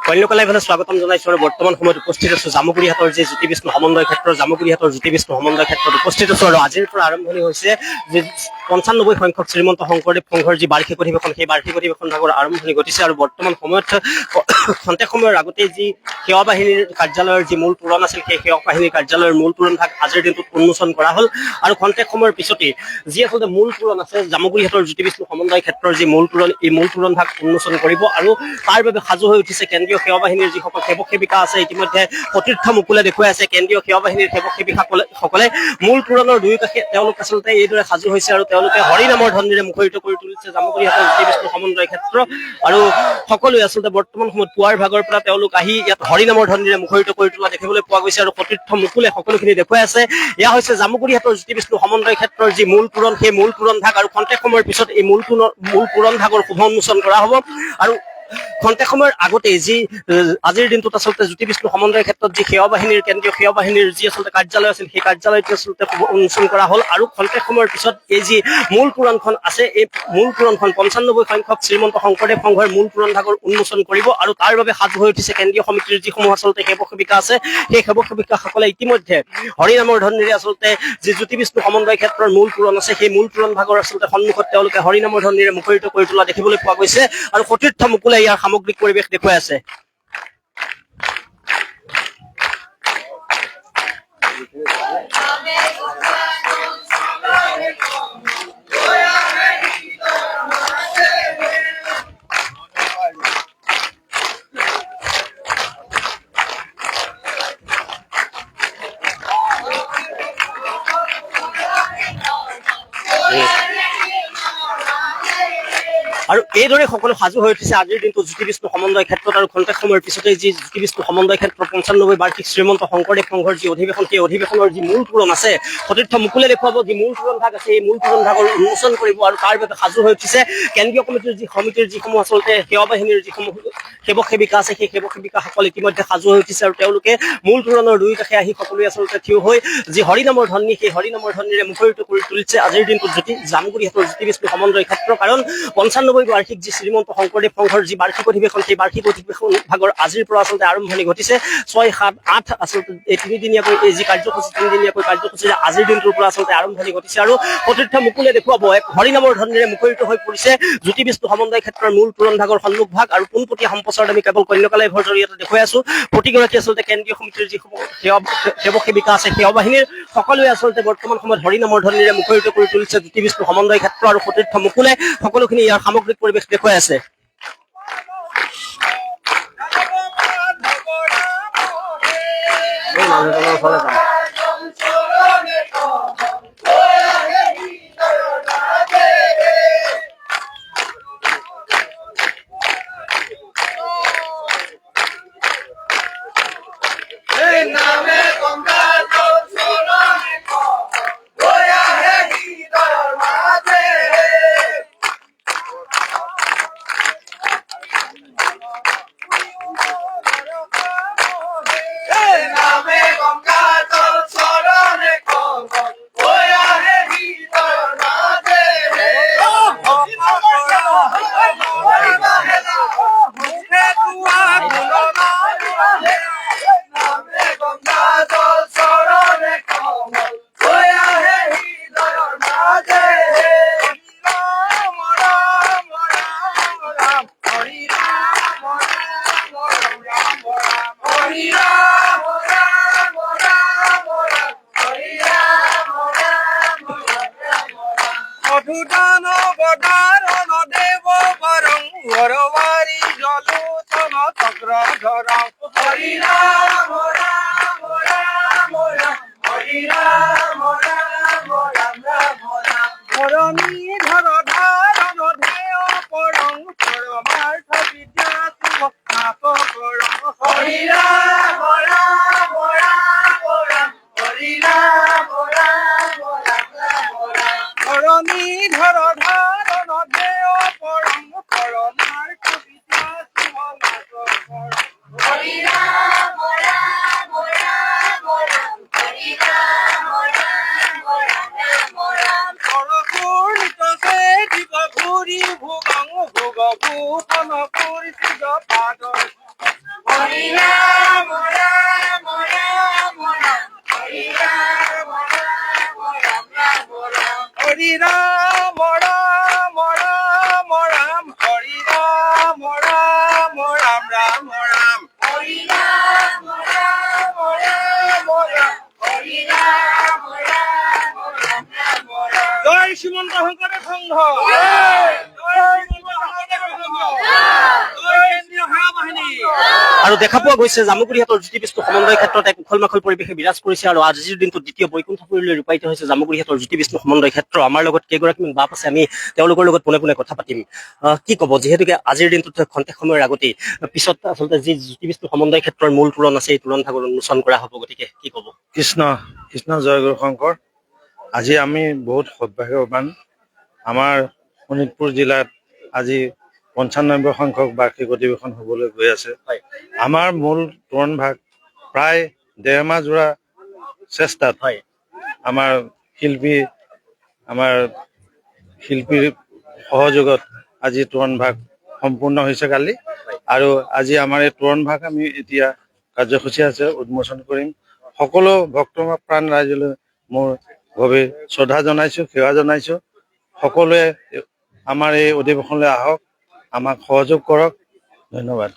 কন্যাকলাইভালে স্বাগতম জানাইছো আৰু বৰ্তমান সময়ত উপস্থিত আছো জামুগুৰিহাটৰ যে জ্যোতি বিষ্ণু সমন্বয় ক্ষেত্ৰ জামুগুৰিহাটৰ জ্যোতি বিষ্ণু সমন্বয় ক্ষেত্ৰত উপস্থিত আছো আৰু আজিৰ পৰা আৰম্ভণি হৈছে যে ৯৫ সংখ্যক শ্ৰীমন্ত শংকৰদেৱ সংঘৰ যি বাৰ্ষিক অধিৱেশন সেই বাৰ্ষিক অধিৱেশন ভাগৰ আৰম্ভণি ঘটিছে আৰু বৰ্তমান সময়ত খন্তেক সময়ৰ আগতে যি সেৱা বাহিনীৰ কাৰ্যালয়ৰ যি মূল তোৰণ আছিল সেই সেৱা বাহিনীৰ কাৰ্যালয়ৰ মূল তোৰণ ভাগ আজিৰ দিনটোত উন্মোচন কৰা হ'ল আৰু খন্তেক সময়ৰ পিছতেই যি আচলতে মূল তোৰণ আছে জামুগুৰিহাটৰ জ্যোতি বিষ্ণু সমন্বয় ক্ষেত্ৰৰ যি মূল তোৰণ এই মূল তোৰণ ভাগ উন্মোচন কৰিব আৰু তাৰ বাবে সাজু হৈ উঠিছে কেন্দ্ৰীয় সেৱা বাহিনীৰ যিসকল সেৱক সেৱিকা আছে ইতিমধ্যে সতীৰ্থ মুকুলে দেখুৱাই আছে কেন্দ্ৰীয় সেৱা বাহিনীৰ সেৱক সেৱিকাসকলে মূল তোৰণৰ দুয়ো কাষে তেওঁলোক আচলতে এইদৰে সাজু হৈছে আৰু তেওঁলোকে হৰি নামৰ ধ্বনিৰে মুখৰিত কৰি তুলিছে জামুগুৰিহাটৰ জ্যোতি বিষ্ণু সমন্বয় ক্ষেত্ৰ আৰু সকলোৱে আচলতে বৰ্তমান সময়ত পুৱাৰ ভাগৰ পৰা তেওঁলোক আহি ইয়াত হৰি নামৰ ধ্বনিৰে মুখৰিত কৰি তোলা দেখিবলৈ পোৱা গৈছে আৰু সতীৰ্থ মুকুলে সকলোখিনি দেখুৱাই আছে এয়া হৈছে জামুগুৰিহাটৰ জ্যোতি বিষ্ণু সমন্বয় ক্ষেত্ৰৰ যি মূল তোৰণ সেই মূল তোৰণ ভাগ আৰু খন্তেক সময়ৰ পিছত এই মূল তোৰণ ভাগৰ শুভ উন্মোচন কৰা হ'ব আৰু খন্তেক সময়ৰ আগতে যি আজিৰ দিনটোত আচলতে জ্যোতি বিষ্ণু সমন্বয় ক্ষেত্ৰত যি সেৱা বাহিনীৰ কেন্দ্ৰীয় সেৱা বাহিনীৰ যি আচলতে কাৰ্যালয় আছিল সেই কাৰ্যালয়টো আচলতে উন্মোচন কৰা হ'ল আৰু খন্তেক সময়ৰ পিছত এই যি মূল তোৰণখন আছে এই মূল তোৰণখন ৯৫ সংখ্যক শ্ৰীমন্ত শংকৰদেৱ সংঘৰ মূল তোৰণ ভাগৰ উন্মোচন কৰিব আৰু তাৰ বাবে সাজু হৈ উঠিছে কেন্দ্ৰীয় সমিতিৰ যিসমূহ আচলতে সেৱক সেৱিকা আছে সেই সেৱক সেৱিকাসকলে ইতিমধ্যে হৰি নামৰ ধ্বনিৰে আচলতে যি জ্যোতি বিষ্ণু সমন্বয় ক্ষেত্ৰৰ মূল তোৰণ আছে সেই মূল তোৰণ ভাগৰ আচলতে সন্মুখত তেওঁলোকে হৰি নামৰ ধ্বনিৰে মুখৰিত কৰি তোলা দেখিবলৈ পোৱা গৈছে আৰু সতীৰ্থ মুকুলে ইয়াৰ সামগ্ৰিক পৰিৱেশ দেখুৱাই আছে আৰু এইদৰে সকলো সাজু হৈ উঠিছে আজিৰ দিনটো জ্যোতি বিষ্ণু সমন্বয় ক্ষেত্ৰত আৰু খন্তেক সময়ৰ পিছতে যি জ্যোতি বিষ্ণু সমন্বয় ক্ষেত্ৰৰ ৯৫ বাৰ্ষিক শ্ৰীমন্ত শংকৰদেৱ সংঘৰ যি অধিৱেশন সেই অধিৱেশনৰ যি মূল তোৰণ আছে সতীৰ্থ মুকুলে দেখুৱাব যি মূল তোৰণ ভাগ আছে এই মূল তোৰণ ভাগৰ উন্মোচন কৰিব আৰু তাৰ বাবে সাজু হৈ উঠিছে কেন্দ্ৰীয় সমিতিৰ যিসমূহ আচলতে সেৱা বাহিনীৰ যিসমূহ সেৱক সেৱিকা আছে সেই সেৱক সেৱিকাসকল ইতিমধ্যে সাজু হৈ উঠিছে আৰু তেওঁলোকে মূল তোৰণৰ দুই কাষে আহি সকলোৱে আচলতে থিয় হৈ যি হৰি নামৰ ধ্বনি সেই হৰি নামৰ ধ্বনিৰে মুখৰিত কৰি তুলিছে আজিৰ দিনটোত জামুগুৰিহাটৰ জ্যোতি বিষ্ণু সমন্বয় ক্ষেত্ৰ কাৰণ ৯৫ বাৰ্ষিক যি শ্ৰীমন্ত শংকৰদেৱ সংঘৰ যি বাৰ্ষিক অধিৱেশন সেই বাৰ্ষিক অধিৱেশন ভাগৰ আজিৰ পৰা আচলতে আৰম্ভণি ঘটিছে ৬, ৭, ৮ আচলতে এই তিনিদিনীয়াকৈ এই যি কাৰ্যসূচী আজিৰ দিনটোৰ পৰা আচলতে আৰম্ভণি ঘটিছে আৰু সতীৰ্থ মুকুলে দেখুৱাব এক হৰি নামৰ ধ্বনিৰে মুখৰিত হৈ পৰিছে জ্যোতি বিষ্ণু সমন্বয় ক্ষেত্ৰৰ মূল তোৰণ ভাগৰ সন্মুখ ভাগ আৰু পোনপটীয়া সম্প্ৰচাৰত আমি কেৱল কন্যাকলাইভৰ জৰিয়তে দেখুৱাই আছো প্ৰতিগৰাকী আচলতে কেন্দ্ৰীয় সমিতিৰ যিসমূহ সেৱক সেৱিকা আছে সেৱা বাহিনীৰ সকলোৱে আচলতে বৰ্তমান সময়ত হৰি নামৰ ধ্বনিৰে মুখৰিত কৰি তুলিছে জ্যোতি বিষ্ণু সমন্বয় ক্ষেত্ৰ আৰু সতীৰ্থ মুকুলে সকলোখিনি ইয়াৰ সামগ্ৰিক পৰিৱেশ দেখুৱাই আছে ভূদান বদারণ দেব বরং হরবারি জলোচন চক্রধরং হরি রাম রাম রাম রাম হরি রাম রাম রাম রাম রাম ধরণীধর ধারণ ধেয় পরং পরমার্থ বিদ্যা শুভ স্থাপকরং হরি রাম রাম রাম রাম হরি রাম রাম রাম রাম রাম ধরণীধর ধারণ ধেয় পরং পরমার্থ বিদ্যা শুভ স্থাপকরং হরি রাম রাম রাম রাম হরি রাম রাম রাম রাম পরপূর্ণিত সে জীব ভূরি ভুবং ভোগ ভূষণ পরিচিত পাদ হরি রাম রাম রাম রাম হরি রাম রাম রাম রাম রাম হরি রাম রাম রাম রাম হরি রাম রাম রাম রাম রাম হরি রাম রাম রাম রাম হরি রাম রাম রাম রাম রাম জয় শ্রীমন্ত শংকৰদেৱ সংঘ জয় শ্ৰীমন্ত শংকৰদেৱ সংঘ জয় কেন্দ্ৰীয় সেৱা বাহিনী। আৰু দেখা পোৱা গৈছে জামুগুৰিহাটৰ জ্যোতিবিষ্ণু সমন্বয় ক্ষেত্ৰত এক উখল মাখল পৰিৱেশে বিৰাজ কৰিছে আৰু আজিৰ দিনটোত দ্বিতীয় বৈকুণ্ঠপুৰীলৈ ৰূপায়িত হৈছে জামুগুৰিহাটৰ জ্যোতিবিষ্ণু সমন্বয় ক্ষেত্ৰ। আমাৰ লগত কেইগৰাকীমান বাপ আছে, আমি তেওঁলোকৰ লগত পোনে পোনে কথা পাতিম। কি ক'ব, যিহেতুকে আজিৰ দিনটোত খন্তেক সময়ৰ আগতেই পিছত আচলতে যি জ্যোতিবিষ্ণু সমন্বয় ক্ষেত্ৰৰ মূল তোৰণ আছে এই তোৰণ ভাগৰ উন্মোচন কৰা হ'ব, গতিকে কি ক'ব? কৃষ্ণ কৃষ্ণ জয় গুৰু শংকৰ। আজি আমি বহুত সৌভাগ্যৱান, আমাৰ শোণিতপুৰ জিলাত আজি ৯৫ সংখ্যক বাৰ্ষিক অধিৱেশন হ'বলৈ গৈ আছে। আমাৰ মূল তোৰণ ভাগ প্ৰায় ১.৫ মাহ জোৰা চেষ্টাত আমাৰ শিল্পীৰ সহযোগত আজি তোৰণ ভাগ সম্পূৰ্ণ হৈছে কালি। আৰু আজি আমাৰ এই তোৰণ ভাগ আমি এতিয়া কাৰ্যসূচী আছে উন্মোচন কৰিম। সকলো ভক্ত প্ৰাণ ৰাইজলৈ মোৰ গভীৰ শ্ৰদ্ধা জনাইছো, সেৱা জনাইছো। সকলোৱে আমাৰ এই অধিৱেশনলৈ আহক, আমাক সহযোগ কৰক। ধন্যবাদ।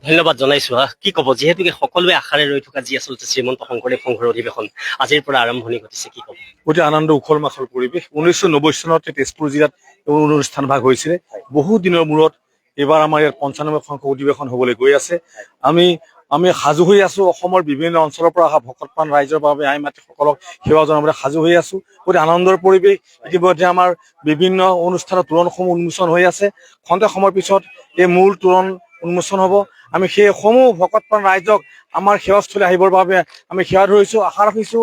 ধন্যবাদ জনাইছো। কি ক'ব, যিহেতুকে সকলোৱে আশাৰে ৰৈ থকা যি আচলতে শ্ৰীমন্ত শংকৰদেৱ সংঘৰ অধিৱেশন আজিৰ পৰা আৰম্ভণি ঘটিছে, কি ক'ব? অতি আনন্দ উখল মাখল পৰিৱেশ। ১৯৯০ চনত তেজপুৰ জিলাত এই অনুষ্ঠান ভাগ হৈছিলে। বহু দিনৰ মূৰত এইবাৰ আমাৰ ইয়াত ৯৫ সংখ্যক অধিৱেশন হ'বলৈ গৈ আছে। আমি সাজু হৈ আছো, অসমৰ বিভিন্ন অঞ্চলৰ পৰা অহা ভকতপ্ৰাণ ৰাইজৰ বাবে আই মাতৃসকলক সেৱা জনাবলৈ সাজু হৈ আছো। অতি আনন্দৰ পৰিৱেশ। ইতিমধ্যে আমাৰ বিভিন্ন অনুষ্ঠানৰ তোৰণসমূহ উন্মোচন হৈ আছে। খন্তেক সময়ৰ পিছত এই মূল তোৰণ উন্মোচন হ'ব। আমি সেই সমূহ ভকতপ্ৰাণ ৰাইজক আমাৰ সেৱাস্থলী আহিবৰ বাবে আমি সেৱা ধৰিছো। আশা ৰাখিছো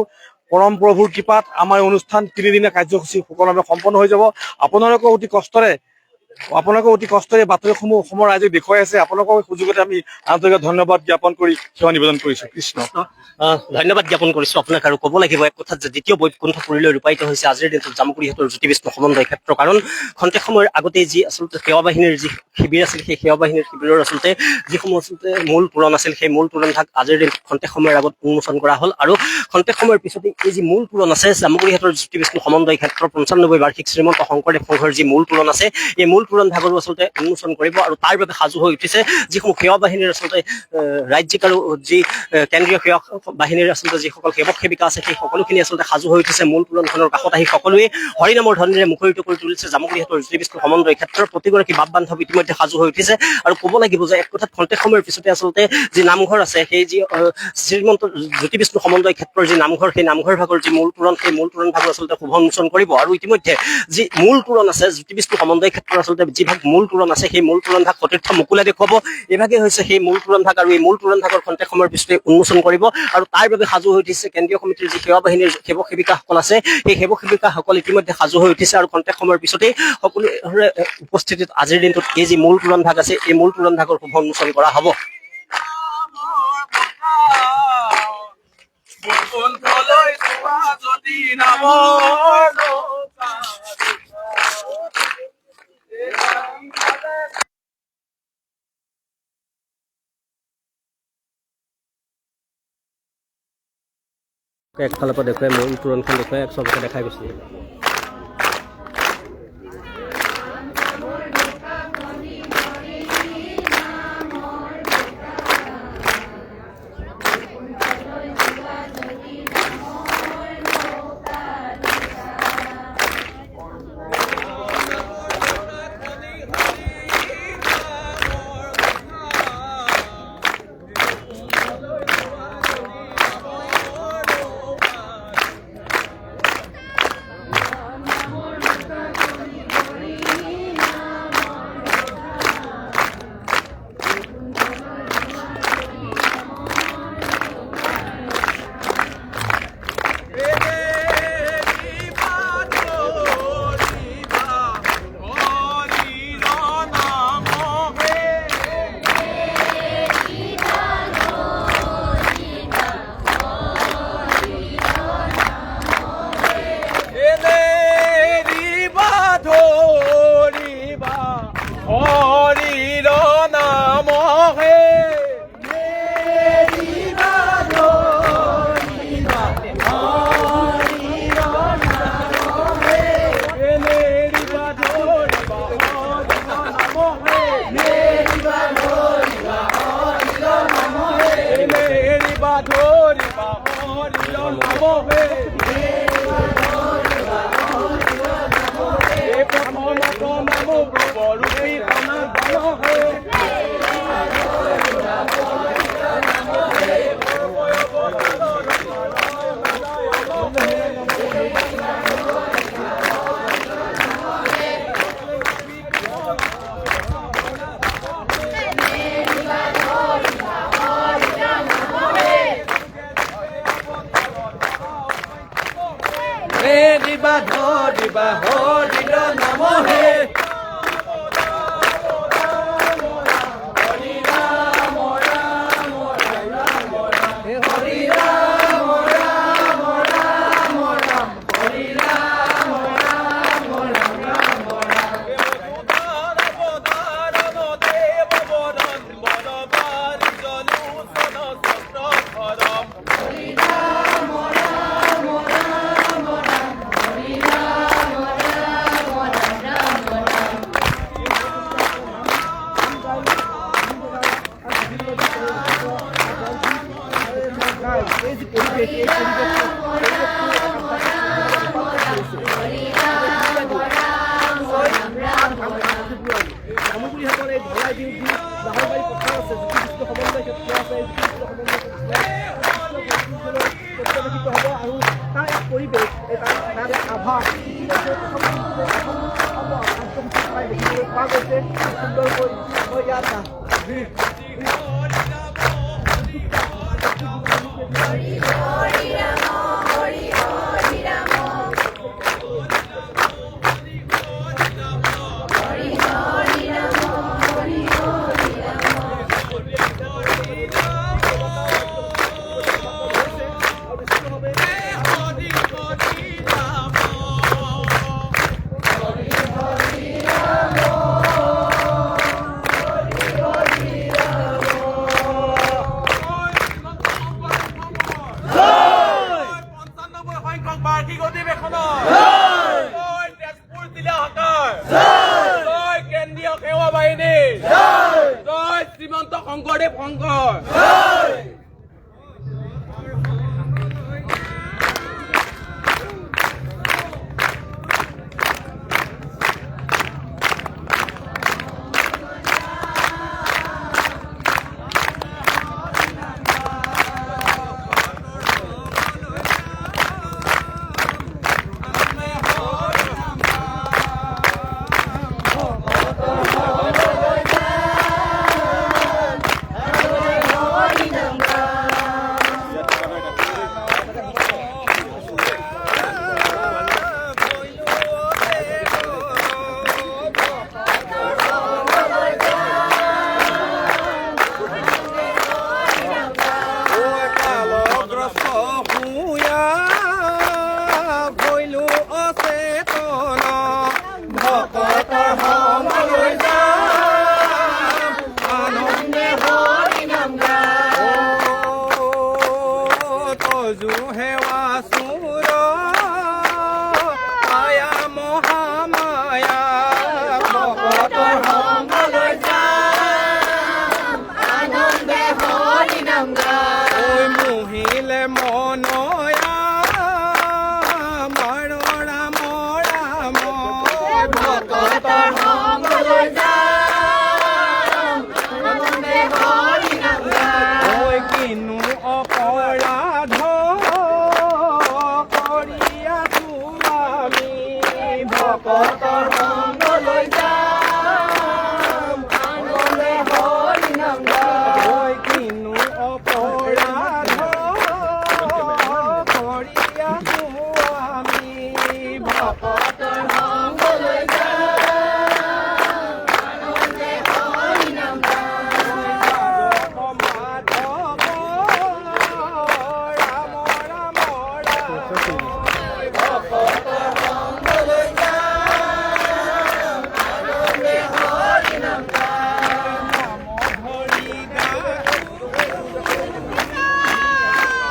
পৰম প্ৰভুৰ কৃপাত আমাৰ অনুষ্ঠান ৩ দিনীয়া কাৰ্যসূচী সুকলমে সম্পন্ন হৈ যাব। আপোনালোকে অতি কষ্টৰে বাতৰিসমূহ অসমৰ ৰাইজক দেখুৱাই আছে। আপোনালোকৰ সুযোগতে আমি আন্তৰিক ধন্যবাদ জ্ঞাপন কৰি সেৱা নিবেদন কৰিছো। কৃষ্ণ। ধন্যবাদ জ্ঞাপন কৰিছো আপোনাক। আৰু ক'ব লাগিব এক কথাত যে দ্বিতীয় বৈকুণ্ঠপুৰীলৈ ৰূপায়িত হৈছে আজিৰ দিনটোত জামুগুৰিহাটৰ জ্যোতিবিষ্ণু সমন্বয় ক্ষেত্ৰ। কাৰণ খন্তেক সময়ৰ আগতেই যি আচলতে সেৱা বাহিনীৰ যি শিবিৰ আছিল, সেই সেৱা বাহিনীৰ শিবিৰৰ আচলতে যিসমূহ আচলতে মূল তোৰণ আছিল, সেই মূল তোৰণ ভাগ আজিৰ দিনটোত খন্তেক সময়ৰ আগত উন্মোচন কৰা হ'ল। আৰু খন্তেক সময়ৰ পিছতে এই যি মূল তোৰণ আছে জামুগুৰিহাটৰ জ্যোতিবিষ্ণু সমন্বয় ক্ষেত্ৰৰ ৯৫ বাৰ্ষিক শ্ৰীমন্ত শংকৰদেৱ সংঘৰ যি মূল তোৰণ আছে, এই মূল তোৰণ ভাগৰো আচলতে উন্মোচন কৰিব। আৰু তাৰ বাবে সাজু হৈ উঠিছে যিসমূহ সেৱা বাহিনীৰ আচলতে ৰাজ্যিক আৰু যি কেন্দ্ৰীয় সেৱা বাহিনীৰ আচলতে যিসকল সেৱক সেৱিকা আছে, সেই সকলোখিনি আচলতে সাজু হৈ উঠিছে। মূল তোৰণখনৰ কাষত আহি সকলোৱে হৰিনামৰ ধ্বনিৰে মুখৰিত কৰি তুলিছে জামুগুৰিহাটৰ জ্যোতিবিষ্ণু সমন্বয় ক্ষেত্ৰৰ প্ৰতিগৰাকী বাপ বান্ধৱ ইতিমধ্যে সাজু হৈ উঠিছে। আৰু ক'ব লাগিব যে এক কথাত খন্তেক সময়ৰ পিছতে আচলতে যি নামঘৰ আছে, সেই যি শ্ৰীমন্ত জ্যোতিবিষ্ণু সমন্বয় ক্ষেত্ৰৰ যি নামঘৰ, সেই নামঘৰ ভাগৰ যি মূল তোৰণ, সেই মূল তোৰণ ভাগৰ আচলতে শুভ উন্মোচন কৰিব। আৰু ইতিমধ্যে যি মূল তোৰণ আছে জ্যোতিবিষ্ণু সমন্বয় ক্ষেত্ৰৰ আচলতে যি ভাগ মূল তোৰণ আছে, সেই মূল তোৰণ ভাগ সতীৰ্থ মুকুলে দেখুৱাব। এইভাগে হৈছে সেই মূল তোৰণ ভাগ। আৰু এই মূল তোৰণ ভাগৰ খন্তেক সময়ৰ পিছতে উন্মোচন কৰিব। আৰু তাৰ বাবে সাজু হৈ উঠিছে কেন্দ্ৰীয় কমিটিৰ যি সেৱা বাহিনীৰ সেৱক সেৱিকাসকল আছে, সেই সেৱক সেৱিকাসকল ইতিমধ্যে সাজু হৈ উঠিছে। আৰু খন্তেক সময়ৰ পিছতেই সকলোৰে উপস্থিতিত আজিৰ দিনটোত এই যি মূল তোৰণ ভাগ আছে, এই মূল তোৰণ ভাগৰ শুভ উন্মোচন কৰা হ'ব। একফালৰ পৰা দেখুৱাই মূল তোৰণখন দেখুৱাই চবকে দেখাই গৈছে। হে দিবা ধ দিবা হৰি নাম হে শ্ৰীমন্ত শংকৰদেৱ শংকৰ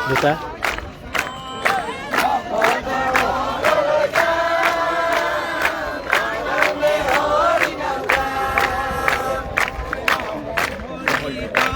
দুটা হৰিতা